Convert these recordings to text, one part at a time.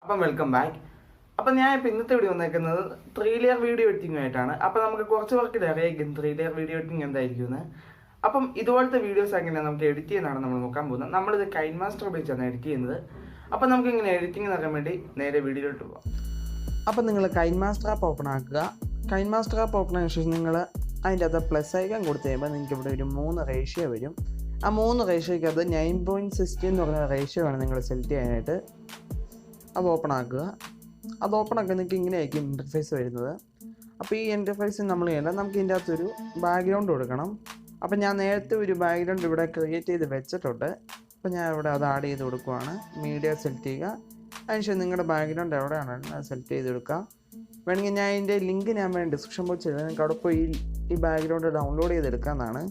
അപ്പം welcome back. അപ്പം ഞാൻ ഇപ്പോൾ ഇന്നത്തെ വീഡിയോ വന്നേക്കുന്നത് 3 ലെയർ വീഡിയോ എഡിറ്റിങ്ങുമായിട്ടാണ്. അപ്പം നമുക്ക് കുറച്ച് പേർക്ക് അറിയായിരിക്കും 3 ലെയർ വീഡിയോ എഡിറ്റിംഗ് എന്തായിരിക്കും എന്ന്. അപ്പം ഇതുപോലത്തെ വീഡിയോസ് എങ്ങനെയാണ് നമുക്ക് എഡിറ്റ് ചെയ്യുന്നതാണ് നമ്മൾ നോക്കാൻ പോകുന്നത്. നമ്മളിത് കൈൻമാസ്റ്റർ ഉപയോഗിച്ചാണ് എഡിറ്റ് ചെയ്യുന്നത്. അപ്പം നമുക്ക് ഇങ്ങനെ എഡിറ്റിംഗ് നടക്കാൻ വേണ്ടി നേരെ വീഡിയോയിലോട്ട് പോകാം. അപ്പം നിങ്ങൾ കൈൻമാസ്റ്റർ ആപ്പ് ഓപ്പൺ ആക്കുക. കൈൻമാസ്റ്റർ ആപ്പ് ഓപ്പൺ ആയതിനു ശേഷം നിങ്ങൾ അതിൻ്റെ അകത്ത് പ്ലസ് ഐക്കൺ കൊടുത്തു കഴിയുമ്പോൾ നിങ്ങൾക്ക് ഇവിടെ ഒരു 3 റേഷ്യോ വരും. ആ 3 റേഷ്യോയ്ക്ക് അത് 9.60 എന്ന് പറഞ്ഞ റേഷ്യോ ആണ് നിങ്ങൾ സെലക്ട് ചെയ്യാനായിട്ട്. അത് ഓപ്പൺ ആക്കുക. അത് ഓപ്പൺ ആക്കുക നിങ്ങൾക്ക് ഇങ്ങനെ ആയിരിക്കും ഇൻ്റർഫേസ് വരുന്നത്. അപ്പോൾ ഈ ഇൻ്റർഫേസിൽ നമ്മൾ ചെയ്യേണ്ട നമുക്ക് ഇതിൻ്റെ അകത്തൊരു ബാക്ക്ഗ്രൗണ്ട് കൊടുക്കണം. അപ്പോൾ ഞാൻ നേരത്തെ ഒരു ബാക്ക്ഗ്രൗണ്ട് ഇവിടെ ക്രിയേറ്റ് ചെയ്ത് വെച്ചിട്ടുണ്ട്. അപ്പോൾ ഞാൻ ഇവിടെ അത് ആഡ് ചെയ്ത് കൊടുക്കുവാണ്. മീഡിയ സെലക്ട് ചെയ്യുക. അതിനുശേഷം നിങ്ങളുടെ ബാക്ക്ഗ്രൗണ്ട് എവിടെയാണ് അത് സെലക്ട് ചെയ്ത് കൊടുക്കുക. വേണമെങ്കിൽ ഞാൻ അതിൻ്റെ ലിങ്ക് ഞാൻ ഡിസ്ക്രിപ്ഷൻ ബോക്സിൽ ഇടാം. നിങ്ങൾക്ക് അവിടെ പോയി ഈ ബാക്ക്ഗ്രൗണ്ട് ഡൗൺലോഡ് ചെയ്തെടുക്കാമെന്നാണ്.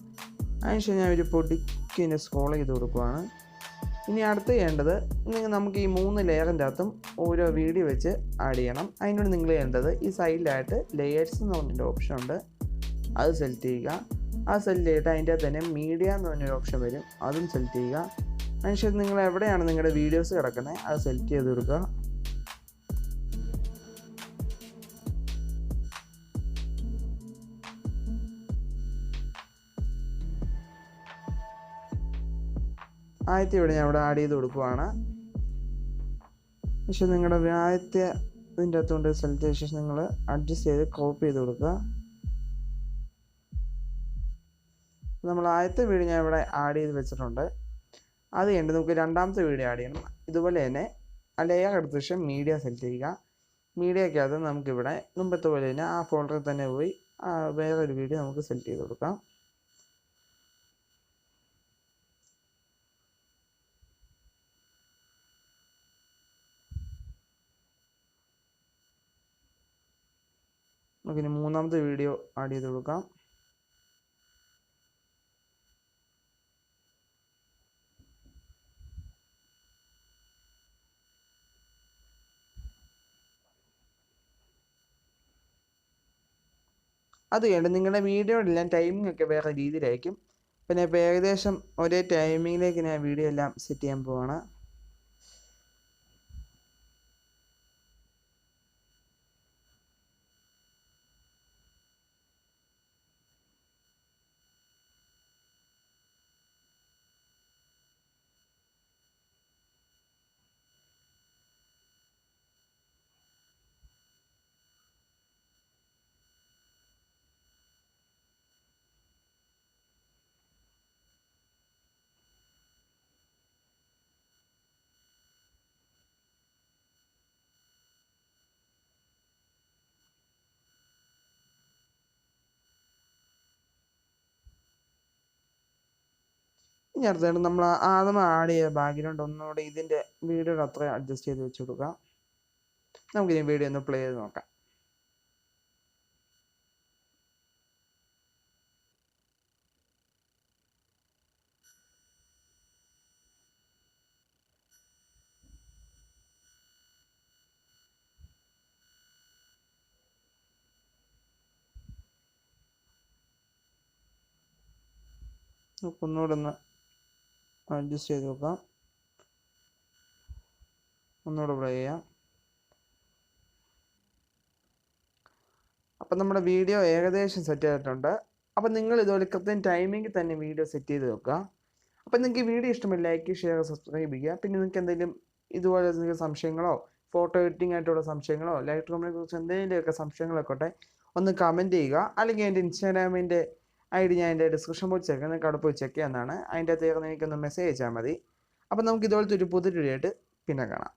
അതിനുശേഷം ഞാൻ ഒരു പൊടിക്ക് സ്ക്രോൾ ചെയ്ത് കൊടുക്കുവാണ്. ഇനി അടുത്ത് ചെയ്യേണ്ടത് നമുക്ക് ഈ 3 ലെയറിൻ്റെ അകത്തും ഓരോ വീഡിയോ വെച്ച് ആഡ് ചെയ്യണം. അതിനോട് നിങ്ങൾ ചെയ്യേണ്ടത് ഈ സൈഡിലായിട്ട് ലെയേഴ്സ് എന്ന് പറഞ്ഞൊരു ഓപ്ഷൻ ഉണ്ട്. അത് സെലക്ട് ചെയ്യുക. അത് സെലക്ട് ചെയ്തിട്ട് അതിൻ്റെ അകത്ത് തന്നെ മീഡിയ എന്ന് പറഞ്ഞൊരു ഓപ്ഷൻ വരും. അതും സെലക്ട് ചെയ്യുക. അതിനുശേഷം നിങ്ങൾ എവിടെയാണ് നിങ്ങളുടെ വീഡിയോസ് കിടക്കുന്നത് അത് സെലക്ട് ചെയ്ത് കൊടുക്കുക. ആദ്യത്തെ ഇവിടെ ഞാൻ ഇവിടെ ആഡ് ചെയ്ത് കൊടുക്കുവാണ്. പക്ഷേ നിങ്ങളുടെ ആദ്യത്തെ ഇതിൻ്റെ അകത്തുകൊണ്ട് സെലക്ട് ചെയ്ത ശേഷം നിങ്ങൾ അഡ്ജസ്റ്റ് ചെയ്ത് ക്രോപ്പ് ചെയ്ത് കൊടുക്കുക. നമ്മൾ ആദ്യത്തെ വീഡിയോ ഞാൻ ഇവിടെ ആഡ് ചെയ്ത് വെച്ചിട്ടുണ്ട്. അത് കഴിഞ്ഞിട്ട് നമുക്ക് രണ്ടാമത്തെ വീഡിയോ ആഡ് ചെയ്യണം. ഇതുപോലെ തന്നെ ആ ലെയർ എടുത്ത ശേഷം മീഡിയ സെലക്ട് ചെയ്യുക. മീഡിയക്കകത്ത് നമുക്കിവിടെ മുമ്പത്തെ പോലെ തന്നെ ആ ഫോൾഡറിൽ തന്നെ പോയി വേറൊരു വീഡിയോ നമുക്ക് സെലക്ട് ചെയ്ത് കൊടുക്കാം. നമുക്കിനി മൂന്നാമത്തെ വീഡിയോ ആഡ് ചെയ്ത് കൊടുക്കാം. അത് കഴിഞ്ഞിട്ട് നിങ്ങളുടെ വീഡിയോയിലെല്ലാം ടൈമിംഗ് ഒക്കെ വേറെ രീതിയിലായിരിക്കും. പിന്നെ ഇപ്പോൾ ഏകദേശം ഒരേ ടൈമിങ്ങിലേക്ക് ഞാൻ വീഡിയോ എല്ലാം സെറ്റ് ചെയ്യാൻ പോവാണ്. ഇനി അടുത്തായിട്ട് നമ്മൾ ആദ്യം ആഡ് ചെയ്ത ബാക്ക്ഗ്രൗണ്ട് ഒന്നുകൂടെ ഇതിൻ്റെ വീഡിയോയുടെ അത്ര അഡ്ജസ്റ്റ് ചെയ്ത് വെച്ച് കൊടുക്കാം. നമുക്കിനി വീഡിയോ ഒന്ന് പ്ലേ ചെയ്ത് നോക്കാം. ഒന്നുകൂടെ ഒന്ന് അഡ്ജസ്റ്റ് ചെയ്ത് നോക്കാം. ഒന്നുകൂടെ പ്ലേ ചെയ്യാം. അപ്പം നമ്മുടെ വീഡിയോ ഏകദേശം സെറ്റ് ആയിട്ടുണ്ട്. അപ്പം നിങ്ങൾ ഇതുപോലെ കൃത്യം ടൈമിങ്ങിൽ തന്നെ വീഡിയോ സെറ്റ് ചെയ്ത് വെക്കുക. അപ്പം നിങ്ങൾക്ക് ഈ വീഡിയോ ഇഷ്ടമായി ലൈക്ക്, ഷെയർ, സബ്സ്ക്രൈബ് ചെയ്യുക. പിന്നെ നിങ്ങൾക്ക് എന്തെങ്കിലും ഇതുപോലെ എന്തെങ്കിലും സംശയങ്ങളോ ഫോട്ടോ എഡിറ്റിംഗ് ആയിട്ടുള്ള സംശയങ്ങളോ ലൈറ്റ് റൂമിനെ കുറിച്ച് എന്തെങ്കിലുമൊക്കെ സംശയങ്ങളൊക്കെ ഉണ്ടെ ഒന്ന് കമൻറ്റ് ചെയ്യുക. അല്ലെങ്കിൽ എൻ്റെ ഇൻസ്റ്റാഗ്രാമിൻ്റെ ID ഞാൻ എൻ്റെ ഡിസ്ക്രിപ്ഷൻ ബോക്സിൽ ചേർക്കാം. നിങ്ങൾക്ക് അവിടെ പോയി ചെക്ക് ചെയ്യാവുന്നതാണ്. അതിൻ്റെ അകത്ത് എനിക്കൊന്ന് മെസ്സേജ് അയച്ചാൽ മതി. അപ്പം നമുക്ക് ഇതുപോലത്തെ ഒരു പുതിയ വീഡിയോ ആയിട്ട് പിന്നെ കാണാം.